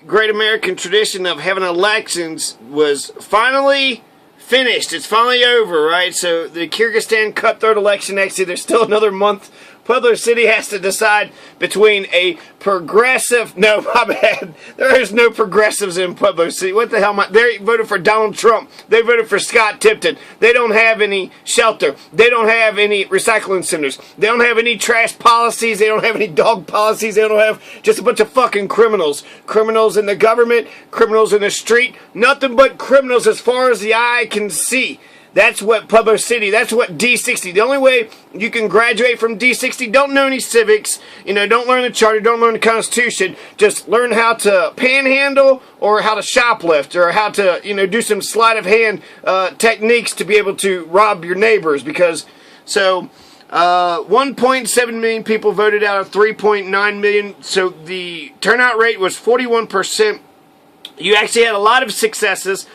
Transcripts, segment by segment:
great American tradition of having elections was finally finished. It's finally over, right? So the Kyrgyzstan cutthroat election, actually, there's still another month. Pueblo City has to decide between a progressive... No, my bad. There is no progressives in Pueblo City. What the hell? They voted for Donald Trump. They voted for Scott Tipton. They don't have any shelter. They don't have any recycling centers. They don't have any trash policies. They don't have any dog policies. They don't have just a bunch of fucking criminals. Criminals in the government. Criminals in the street. Nothing but criminals as far as the eye can see. That's what Pueblo City, that's what D60. The only way you can graduate from D60, don't know any civics, don't learn the charter, don't learn the Constitution, just learn how to panhandle or how to shoplift or how to, do some sleight of hand techniques to be able to rob your neighbors. Because, 1.7 million people voted out of 3.9 million, so the turnout rate was 41%. You actually had a lot of successes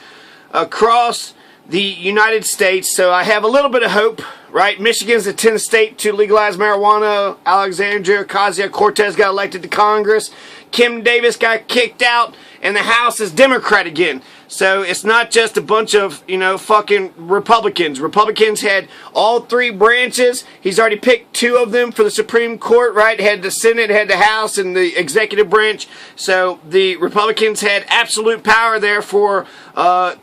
across the United States, so I have a little bit of hope, right? Michigan's the 10th state to legalize marijuana. Alexandria Ocasio-Cortez got elected to Congress. Kim Davis got kicked out, and the House is Democrat again. So it's not just a bunch of, fucking Republicans. Republicans had all three branches. He's already picked two of them for the Supreme Court, right? Had the Senate, had the House, and the executive branch. So the Republicans had absolute power there for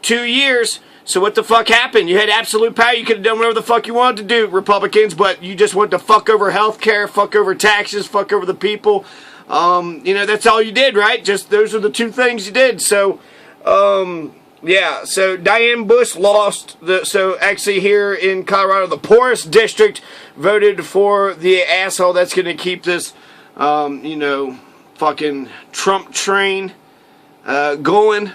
2 years. So what the fuck happened? You had absolute power. You could have done whatever the fuck you wanted to do, Republicans, but you just wanted to fuck over health care, fuck over taxes, fuck over the people. That's all you did, right? Just those are the two things you did. So, yeah. So Diane Bush lost. So actually here in Colorado, the poorest district voted for the asshole that's going to keep this, fucking Trump train going.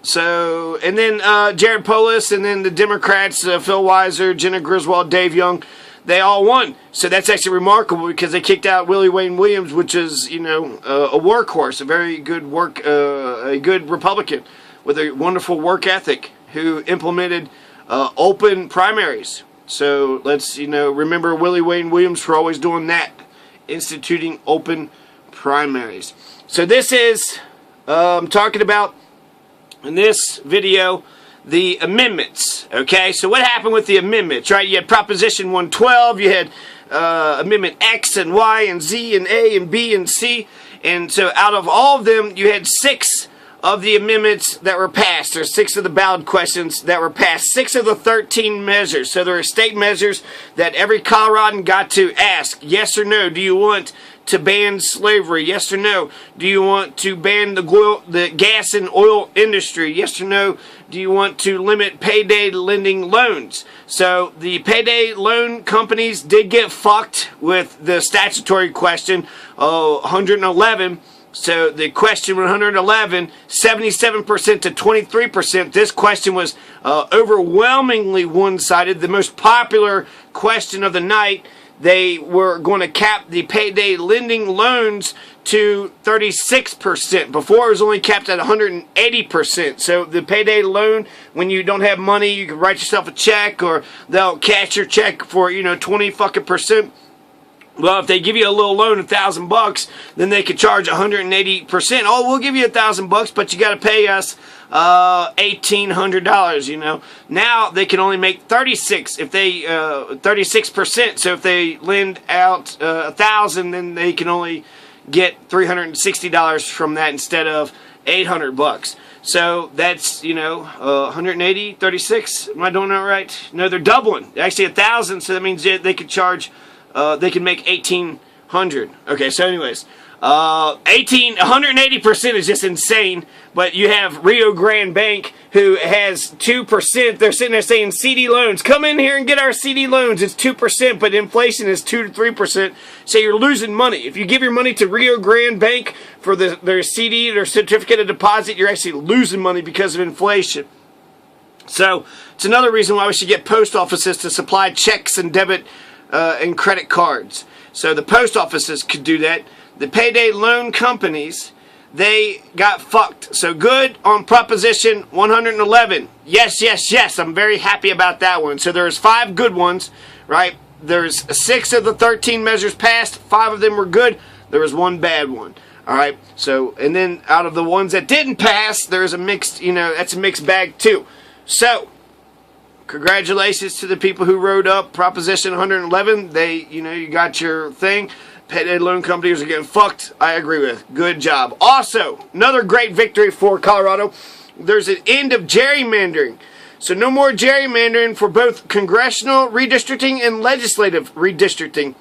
So, and then Jared Polis, and then the Democrats, Phil Weiser, Jenna Griswold, Dave Young, they all won. So that's actually remarkable because they kicked out Willie Wayne Williams, which is, a workhorse, a very good a good Republican with a wonderful work ethic who implemented open primaries. So let's, remember Willie Wayne Williams for always doing that, instituting open primaries. So this is, talking about, in this video, the amendments, okay? So what happened with the amendments, right? You had Proposition 112, you had Amendment X and Y and Z and A and B and C, and so out of all of them, you had 6 of the amendments that were passed, or 6 of the ballot questions that were passed, 6 of the 13 measures. So there are state measures that every Coloradan got to ask, yes or no, do you want to ban slavery? Yes or no? Do you want to ban the gas and oil industry? Yes or no? Do you want to limit payday lending loans? So the payday loan companies did get fucked with the statutory question 111. So the question 111, 77% to 23%. This question was overwhelmingly one-sided. The most popular question of the night. They were going to cap the payday lending loans to 36%. Before it was only capped at 180%. So the payday loan, when you don't have money, you can write yourself a check, or they'll cash your check for 20 fucking percent. Well, if they give you a little loan, $1,000, then they could charge 180%. Oh, we'll give you $1,000, but you got to pay us $1,800. Now they can only make 36%. So if they lend out $1,000, then they can only get $360 from that instead of $800. So that's 180, 36. Am I doing that right? No, they're doubling. Actually, 1,000. So that means they could charge. They can make 1,800. Okay, so anyways, 180% is just insane. But you have Rio Grande Bank who has 2%. They're sitting there saying CD loans. Come in here and get our CD loans. It's 2%, but inflation is 2 to 3%. So you're losing money. If you give your money to Rio Grande Bank for their CD, their certificate of deposit, you're actually losing money because of inflation. So it's another reason why we should get post offices to supply checks and debit and credit cards. So the post offices could do that. The payday loan companies, they got fucked. So good on Proposition 111. Yes, yes, yes. I'm very happy about that one. So there's 5 good ones, right? There's 6 of the 13 measures passed. 5 of them were good. There was 1 bad one. All right. So, and then out of the ones that didn't pass, there's a mixed, that's a mixed bag too. So, congratulations to the people who wrote up Proposition 111. They, you got your thing. Payday loan companies are getting fucked. I agree with. Good job. Also, another great victory for Colorado. There's an end of gerrymandering. So no more gerrymandering for both congressional redistricting and legislative redistricting.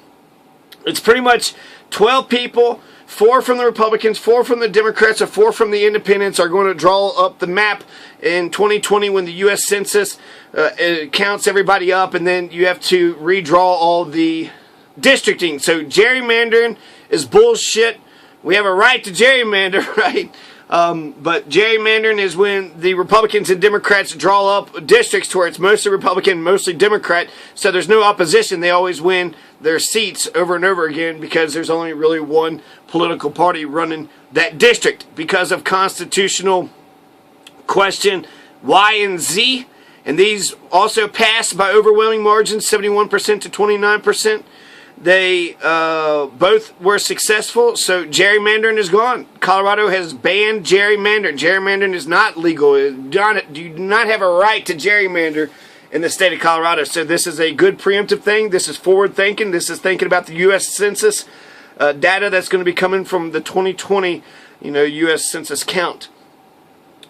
It's pretty much 12 people, 4 from the Republicans, 4 from the Democrats, or 4 from the Independents are going to draw up the map in 2020 when the U.S. Census counts everybody up, and then you have to redraw all the districting. So gerrymandering is bullshit. We have a right to gerrymander, right? But gerrymandering is when the Republicans and Democrats draw up districts to where it's mostly Republican, mostly Democrat, so there's no opposition. They always win their seats over and over again because there's only really one political party running that district. Because of constitutional question Y and Z, and these also passed by overwhelming margins, 71% to 29%. They both were successful, so gerrymandering is gone. Colorado has banned gerrymandering. Gerrymandering is not legal. You do not have a right to gerrymander in the state of Colorado. So this is a good preemptive thing. This is forward thinking. This is thinking about the U.S. Census data that's going to be coming from the 2020, U.S. Census count.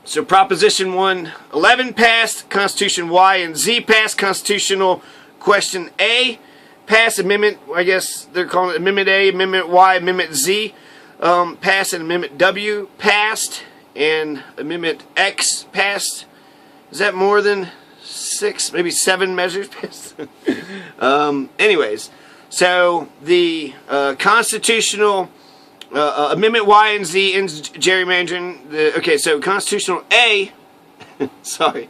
So Proposition 111 passed. Constitution Y and Z passed. Constitutional question A passed. Amendment, I guess they're calling it Amendment A, Amendment Y, Amendment Z passed, and Amendment W passed, and Amendment X passed. Is that more than 6, maybe 7 measures passed? Anyways, so the constitutional Amendment Y and Z ends gerrymandering. Okay, so Constitutional A, sorry,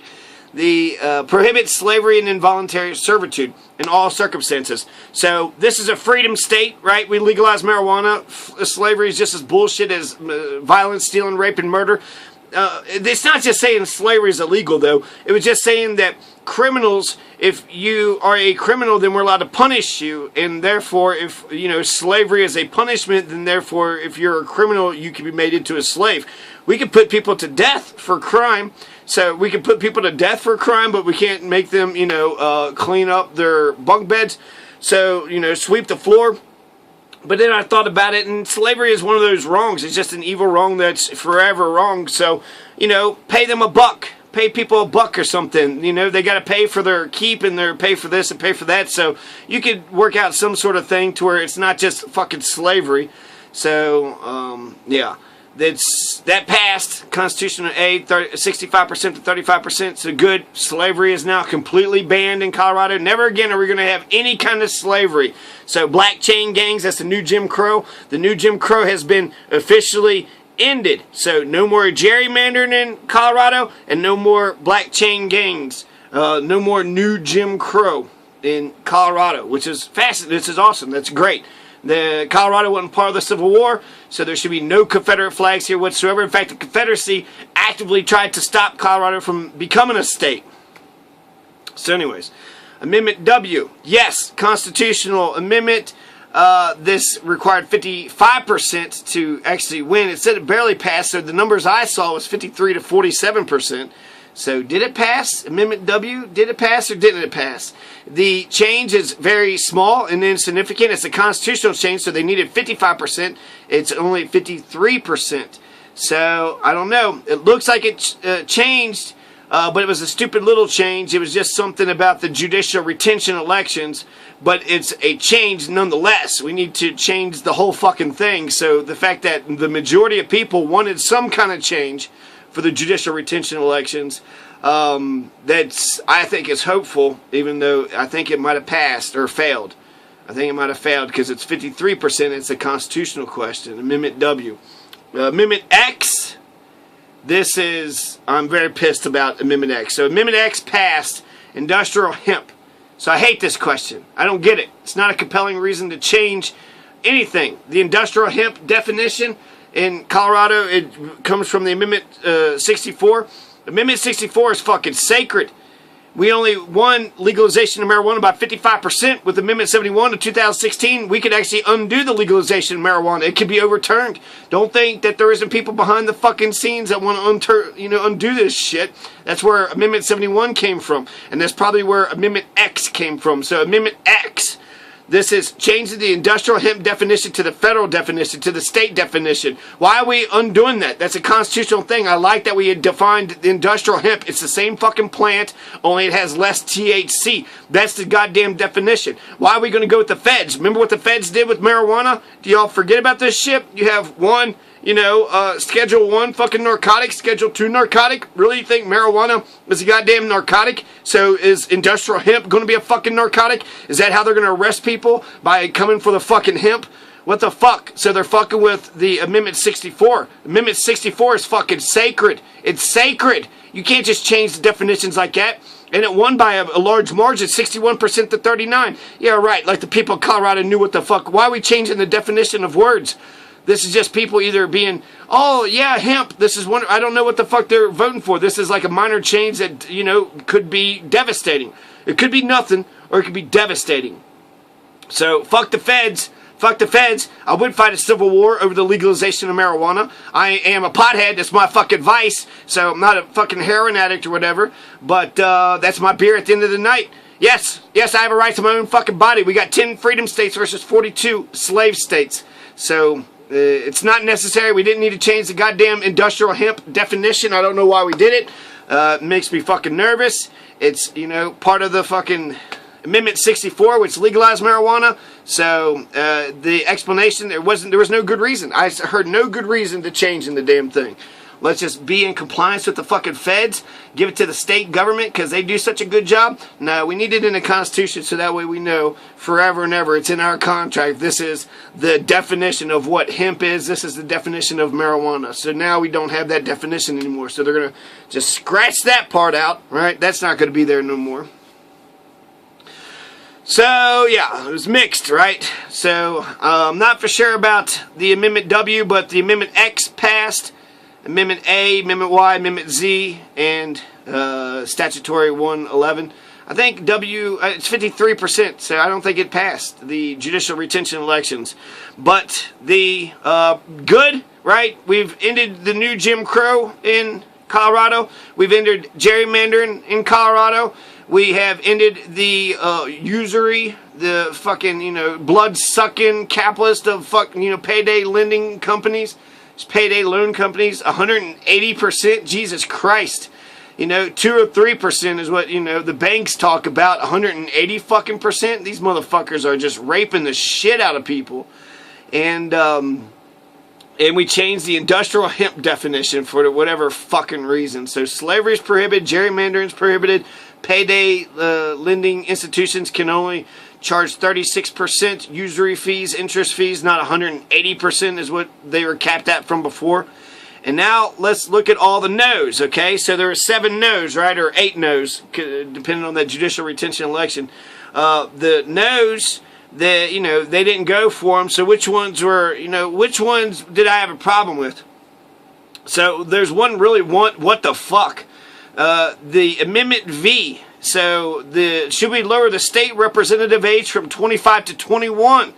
the prohibits slavery and involuntary servitude in all circumstances. So this is a freedom state, right? We legalize marijuana. Slavery is just as bullshit as violence, stealing, rape, and murder. It's not just saying slavery is illegal, though. It was just saying that criminals, if you are a criminal, then we're allowed to punish you. And therefore, if, slavery is a punishment, then therefore, if you're a criminal, you can be made into a slave. We can put people to death for crime. So we can put people to death for a crime, but we can't make them, clean up their bunk beds. So, sweep the floor. But then I thought about it, and slavery is one of those wrongs. It's just an evil wrong that's forever wrong. So, pay them $1. Pay people $1 or something. They got to pay for their keep, and they're pay for this and pay for that. So you could work out some sort of thing to where it's not just fucking slavery. So, yeah. That passed. Constitutional A, 65% to 35%. So good. Slavery is now completely banned in Colorado. Never again are we going to have any kind of slavery. So black chain gangs, that's the new Jim Crow. The new Jim Crow has been officially ended. So no more gerrymandering in Colorado, and no more black chain gangs. No more new Jim Crow in Colorado, which is fascinating. This is awesome. That's great. The Colorado wasn't part of the Civil War, so there should be no Confederate flags here whatsoever. In fact, the Confederacy actively tried to stop Colorado from becoming a state. So anyways, Amendment W. Yes, constitutional amendment. This required 55% to actually win. It said it barely passed, so the numbers I saw was 53 to 47%. So did it pass? Amendment W, did it pass or didn't it pass? The change is very small and insignificant. It's a constitutional change, so they needed 55%. It's only 53%. So, I don't know. It looks like it changed, but it was a stupid little change. It was just something about the judicial retention elections, but it's a change nonetheless. We need to change the whole fucking thing. So the fact that the majority of people wanted some kind of change for the judicial retention elections, that's, I think, is hopeful, even though I think it might have passed or failed. I think it might have failed because it's 53%. It's a constitutional question. Amendment W. Amendment X. This is, I'm very pissed about Amendment X. So Amendment X passed industrial hemp. So I hate this question. I don't get it. It's not a compelling reason to change anything. The industrial hemp definition in Colorado, it comes from the Amendment 64. Amendment 64 is fucking sacred. We only won legalization of marijuana by 55% with Amendment 71 of 2016. We could actually undo the legalization of marijuana. It could be overturned. Don't think that there isn't people behind the fucking scenes that want to undo this shit. That's where Amendment 71 came from. And that's probably where Amendment X came from. So Amendment X, this is changing the industrial hemp definition to the federal definition, to the state definition. Why are we undoing that? That's a constitutional thing. I like that we had defined the industrial hemp. It's the same fucking plant, only it has less THC. That's the goddamn definition. Why are we going to go with the feds? Remember what the feds did with marijuana? Do y'all forget about this shit? You have one, Schedule 1 fucking narcotic, Schedule 2 narcotic. Really think marijuana is a goddamn narcotic? So is industrial hemp going to be a fucking narcotic? Is that how they're going to arrest people? By coming for the fucking hemp? What the fuck? So they're fucking with the Amendment 64. Amendment 64 is fucking sacred. It's sacred. You can't just change the definitions like that. And it won by a large margin, 61% to 39%. Yeah, right. Like the people of Colorado knew what the fuck. Why are we changing the definition of words? This is just people either being, oh, yeah, hemp. This is one. I don't know what the fuck they're voting for. This is like a minor change that, could be devastating. It could be nothing, or it could be devastating. So, fuck the feds. Fuck the feds. I would fight a civil war over the legalization of marijuana. I am a pothead. That's my fucking vice. So, I'm not a fucking heroin addict or whatever. But that's my beer at the end of the night. Yes, I have a right to my own fucking body. We got 10 freedom states versus 42 slave states. So... it's not necessary. We didn't need to change the goddamn industrial hemp definition. I don't know why we did it. It makes me fucking nervous. It's, part of the fucking Amendment 64, which legalized marijuana. So, the explanation, there was no good reason. I heard no good reason to change in the damn thing. Let's just be in compliance with the fucking feds. Give it to the state government because they do such a good job. No, we need it in the Constitution so that way we know forever and ever. It's in our contract. This is the definition of what hemp is. This is the definition of marijuana. So now we don't have that definition anymore. So they're going to just scratch that part out, right? That's not going to be there no more. So, yeah, it was mixed, right? So, I'm not for sure about the Amendment W, but the Amendment X passed. Amendment A, Amendment Y, Amendment Z, and Statutory 111. I think W, it's 53%, so I don't think it passed the judicial retention elections. But the good, right? We've ended the new Jim Crow in Colorado. We've ended gerrymandering in Colorado. We have ended the usury, the fucking, blood-sucking capitalist of fucking, payday lending companies. Payday loan companies, 180%. Jesus Christ. 2 or 3% is what, the banks talk about. 180 fucking percent. These motherfuckers are just raping the shit out of people. And we changed the industrial hemp definition for whatever fucking reason. So slavery is prohibited, gerrymandering is prohibited, payday lending institutions can only charge 36% usury fees, interest fees, not 180% is what they were capped at from before. And now let's look at all the no's, okay? So there are 7 no's, right? Or 8 no's, depending on that judicial retention election. The no's, they didn't go for them. So which ones were, which ones did I have a problem with? So there's one really what the fuck? The Amendment V. So, should we lower the state representative age from 25 to 21?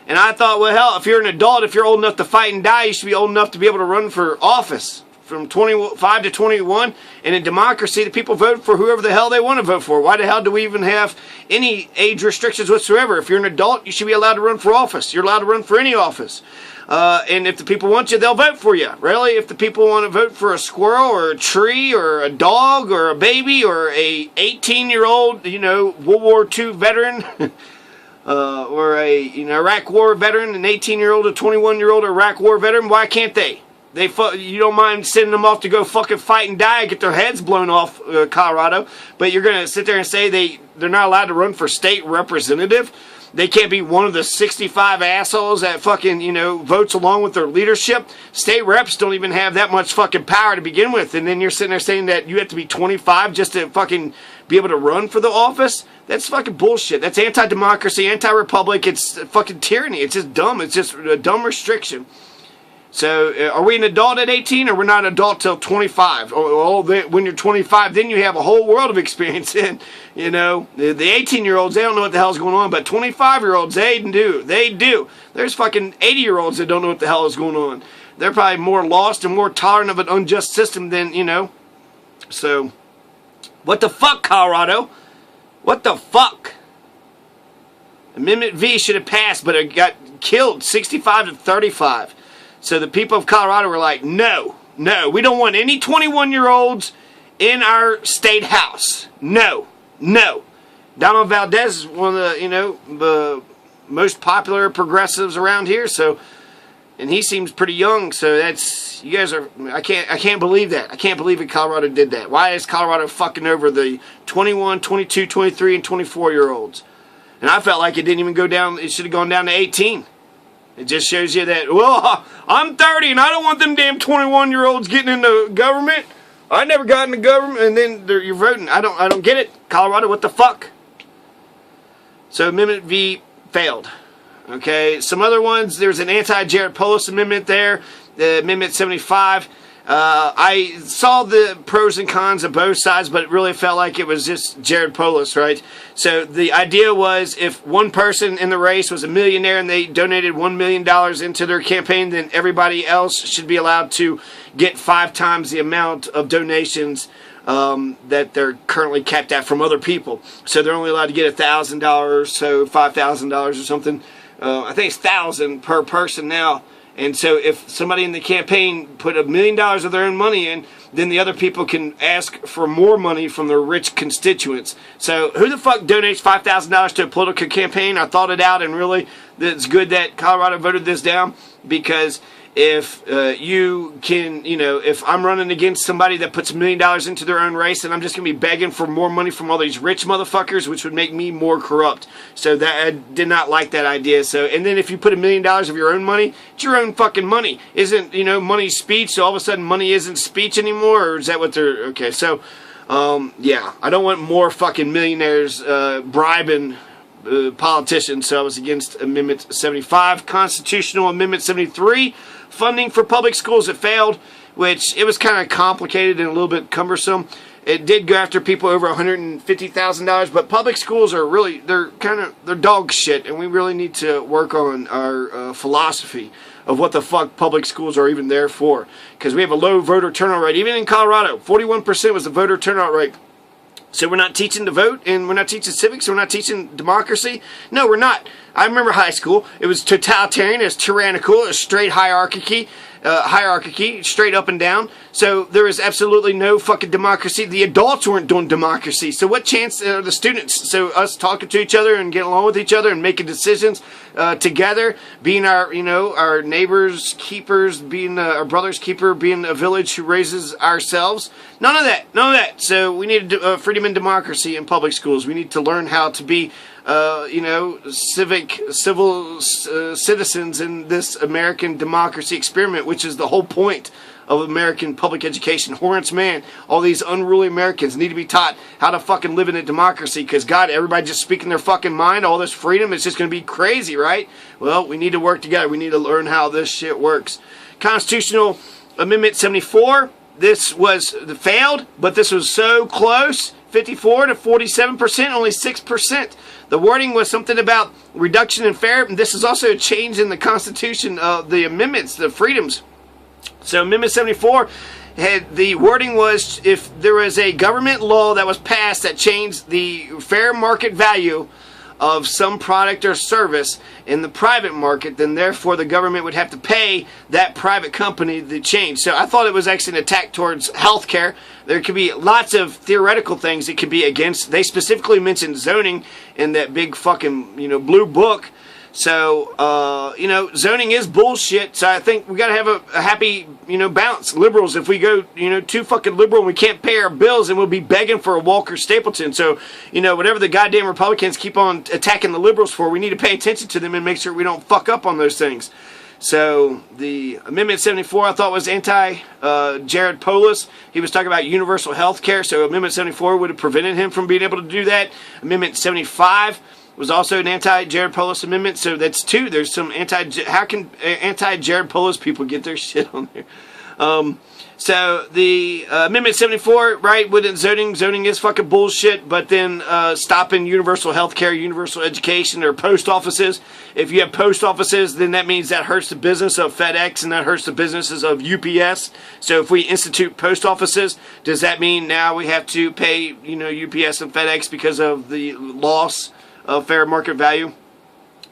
And I thought, well, hell, if you're an adult, if you're old enough to fight and die, you should be old enough to be able to run for office from 25 to 21. And in democracy, the people vote for whoever the hell they want to vote for. Why the hell do we even have any age restrictions whatsoever? If you're an adult, you should be allowed to run for office. You're allowed to run for any office. And if the people want you, they'll vote for you. Really? If the people want to vote for a squirrel or a tree or a dog or a baby or a 18-year-old, World War II veteran or a Iraq War veteran, an 18-year-old, a 21-year-old Iraq War veteran, why can't they? You don't mind sending them off to go fucking fight and die and get their heads blown off, Colorado, but you're going to sit there and say they're not allowed to run for state representative? They can't be one of the 65 assholes that fucking, votes along with their leadership. State reps don't even have that much fucking power to begin with. And then you're sitting there saying that you have to be 25 just to fucking be able to run for the office? That's fucking bullshit. That's anti-democracy, anti-republic. It's fucking tyranny. It's just dumb. It's just a dumb restriction. So are we an adult at 18, or we're not an adult till 25? When you're 25, then you have a whole world of experience in, the 18-year-olds, they don't know what the hell's going on, but 25-year-olds, they do. They do. There's fucking 80-year-olds that don't know what the hell is going on. They're probably more lost and more tolerant of an unjust system than, So, what the fuck, Colorado? What the fuck? Amendment V should have passed, but it got killed 65-35. So the people of Colorado were like, no, we don't want any 21-year-olds in our state house. No. Donald Valdez is one of the most popular progressives around here. So, and he seems pretty young. So that's, you guys are, I can't believe that. I can't believe that Colorado did that. Why is Colorado fucking over the 21, 22, 23, and 24-year-olds? And I felt like it didn't even go down. It should have gone down to 18. It just shows you that, well, I'm 30 and I don't want them damn 21-year-olds getting into government. I never got into government, and then you're voting. I don't get it. Colorado, what the fuck? So Amendment V failed. Okay, some other ones. There's an anti-Jared Polis amendment there, the Amendment 75. I saw the pros and cons of both sides, but it really felt like it was just Jared Polis, right? So the idea was, if one person in the race was a millionaire and they donated $1 million into their campaign, then everybody else should be allowed to get 5 times the amount of donations that they're currently capped at from other people. So they're only allowed to get $1,000, so $5,000 or something. I think it's $1,000 per person now. And so if somebody in the campaign put $1 million of their own money in, then the other people can ask for more money from their rich constituents. So who the fuck donates $5,000 to a political campaign? I thought it out, and really, it's good that Colorado voted this down, because if if I'm running against somebody that puts $1 million into their own race, and I'm just going to be begging for more money from all these rich motherfuckers, which would make me more corrupt. So that I did not like that idea. So, and then if you put $1 million of your own money, it's your own fucking money. Isn't, money speech, so all of a sudden money isn't speech anymore? Or is that what they're, okay, so, yeah, I don't want more fucking millionaires bribing politicians, so I was against Amendment 75. Constitutional Amendment 73, funding for public schools, it failed, which it was kind of complicated and a little bit cumbersome. It did go after people over $150,000, but public schools are really, they're dog shit, and we really need to work on our philosophy of what the fuck public schools are even there for, because we have a low voter turnout rate. Even in Colorado, 41% was the voter turnout rate. So we're not teaching to vote, and we're not teaching civics, we're not teaching democracy? No, we're not. I remember high school. It was totalitarian, it was tyrannical, it was straight hierarchy, straight up and down. So there was absolutely no fucking democracy. The adults weren't doing democracy. So what chance are the students? So us talking to each other and getting along with each other and making decisions together, being our neighbors' keepers, being our brother's keeper, being a village who raises ourselves. None of that. So we need freedom and democracy in public schools. We need to learn how to be civil citizens in this American democracy experiment, which is the whole point of American public education. Horace Mann, all these unruly Americans need to be taught how to fucking live in a democracy, because God, everybody just speaking their fucking mind, all this freedom, it's just going to be crazy, right? Well, we need to work together. We need to learn how this shit works. Constitutional Amendment 74, this was failed, but this was so close. 54 to 47%, only 6%. The wording was something about reduction in fare, and this is also a change in the Constitution of the amendments, the freedoms. So Amendment 74, the wording was, if there was a government law that was passed that changed the fair market value of some product or service in the private market, then therefore the government would have to pay that private company the change. So I thought it was actually an attack towards healthcare. There could be lots of theoretical things it could be against. They specifically mentioned zoning in that big fucking, blue book. So, zoning is bullshit. So I think we got to have a happy, balance. Liberals, if we go, too fucking liberal and we can't pay our bills, then we'll be begging for a Walker Stapleton. So, whatever the goddamn Republicans keep on attacking the liberals for, we need to pay attention to them and make sure we don't fuck up on those things. So the Amendment 74 I thought was anti-Jared Polis. He was talking about universal health care. So Amendment 74 would have prevented him from being able to do that. Amendment 75 was also an anti-Jared Polis amendment. So that's two. There's some how can anti-Jared Polis people get their shit on there? So the Amendment 74, right, wouldn't zoning is fucking bullshit, but then stopping universal health care, universal education, or post offices. If you have post offices, then that means that hurts the business of FedEx and that hurts the businesses of UPS. So if we institute post offices, does that mean now we have to pay, UPS and FedEx because of the loss of fair market value?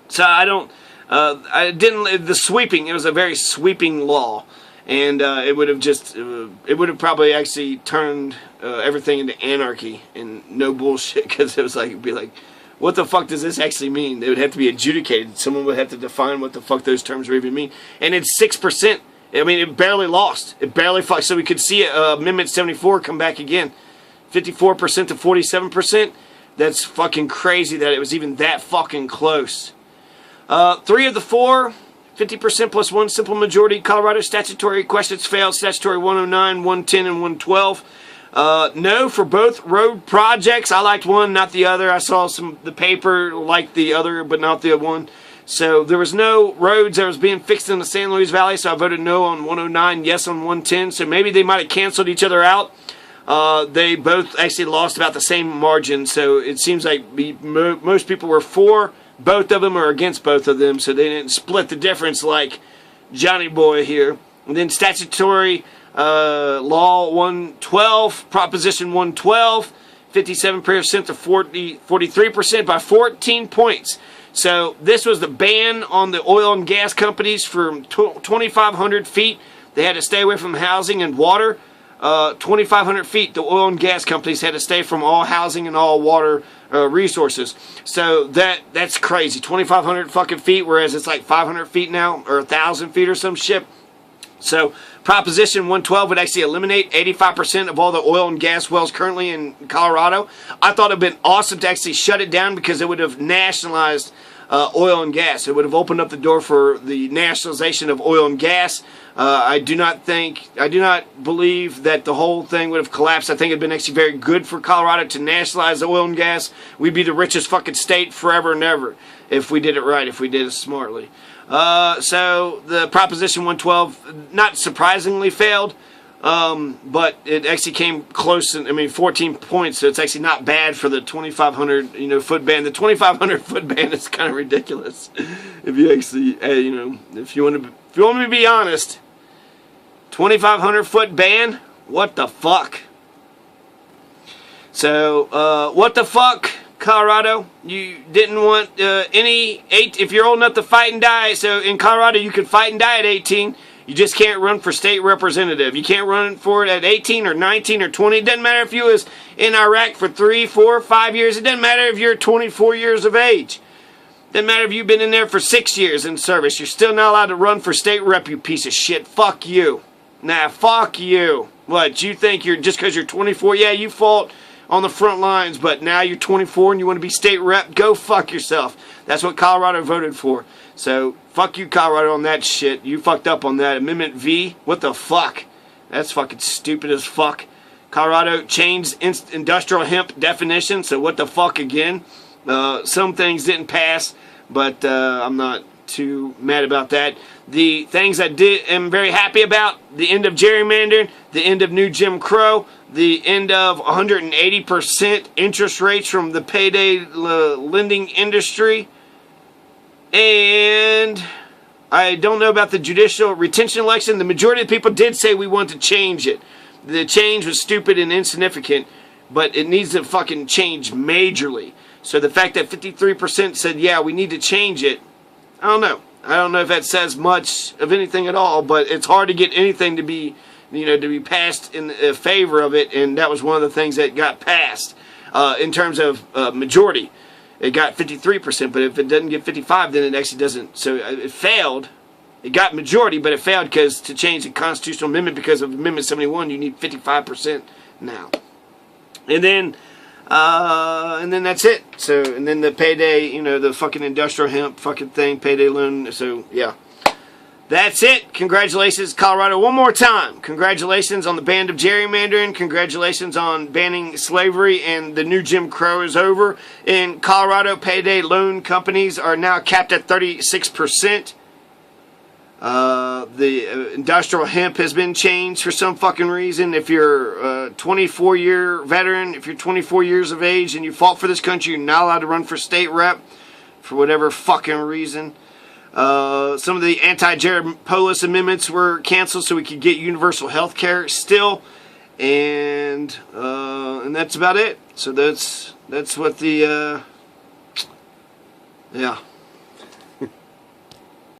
So it was a very sweeping law. And it would have probably actually turned everything into anarchy and no bullshit, because it'd be like, what the fuck does this actually mean? They would have to be adjudicated. Someone would have to define what the fuck those terms even mean. And it's 6%. I mean, it barely lost. It barely fought. So we could see Amendment 74 come back again. 54% to 47%. That's fucking crazy that it was even that fucking close. 3 of the 4... 50% plus 1 simple majority. Colorado statutory questions failed. Statutory 109, 110, and 112. No for both road projects. I liked one, not the other. I saw the paper liked the other, but not the one. So there was no roads that was being fixed in the San Luis Valley, so I voted no on 109, yes on 110. So maybe they might have canceled each other out. They both actually lost about the same margin, so it seems like most people were for both of them or against both of them, so they didn't split the difference like Johnny Boy here. And then statutory law 112, Proposition 112, 57% to 43% by 14 points. So this was the ban on the oil and gas companies from 2,500 feet. They had to stay away from housing and water. 2,500 feet, the oil and gas companies had to stay from all housing and all water resources. So that's crazy. 2,500 fucking feet, whereas it's like 500 feet now, or 1,000 feet or some shit. So Proposition 112 would actually eliminate 85% of all the oil and gas wells currently in Colorado. I thought it would have been awesome to actually shut it down, because it would have nationalized oil and gas. It would have opened up the door for the nationalization of oil and gas. I do not believe that the whole thing would have collapsed. I think it would have been actually very good for Colorado to nationalize the oil and gas. We'd be the richest fucking state forever and ever if we did it right, if we did it smartly. So the Proposition 112, not surprisingly, failed. But it actually came close, 14 points, so it's actually not bad for the 2,500, foot ban. The 2,500 foot ban is kind of ridiculous. If you actually, if you want me to be honest, 2,500 foot ban, what the fuck? So, what the fuck, Colorado? You didn't want if you're old enough to fight and die, so in Colorado you can fight and die at 18. You just can't run for state representative. You can't run for it at 18 or 19 or 20. It doesn't matter if you was in Iraq for 3, 4, 5 years. It doesn't matter if you're 24 years of age. It doesn't matter if you've been in there for 6 years in service. You're still not allowed to run for state rep, you piece of shit. Fuck you. Nah, fuck you. What, you think you're, just because you're 24, yeah, you fought on the front lines, but now you're 24 and you want to be state rep? Go fuck yourself. That's what Colorado voted for. So, fuck you, Colorado, on that shit. You fucked up on that. Amendment V, what the fuck? That's fucking stupid as fuck. Colorado changed industrial hemp definition, so what the fuck again? Some things didn't pass, but I'm not too mad about that. The things I am very happy about: the end of gerrymandering, the end of new Jim Crow, the end of 180% interest rates from the payday lending industry, and I don't know about the judicial retention election. The majority of the people did say we want to change it. The change was stupid and insignificant, but it needs to fucking change majorly. So the fact that 53% said, yeah, we need to change it, I don't know. I don't know if that says much of anything at all, but it's hard to get anything to be, to be passed in favor of it, and that was one of the things that got passed in terms of majority. It got 53%, but if it doesn't get 55, then it actually doesn't. So it failed. It got majority, but it failed because to change the constitutional amendment because of Amendment 71, you need 55% now. And then that's it. So, and then the payday, the fucking industrial hemp fucking thing, payday loan. So, yeah. That's it. Congratulations, Colorado. One more time. Congratulations on the ban of gerrymandering. Congratulations on banning slavery, and the new Jim Crow is over. In Colorado, payday loan companies are now capped at 36%. The industrial hemp has been changed for some fucking reason. If you're a 24-year veteran, if you're 24 years of age and you fought for this country, you're not allowed to run for state rep for whatever fucking reason. Some of the anti-Jared Polis amendments were canceled so we could get universal health care still, and that's about it. So that's what the yeah.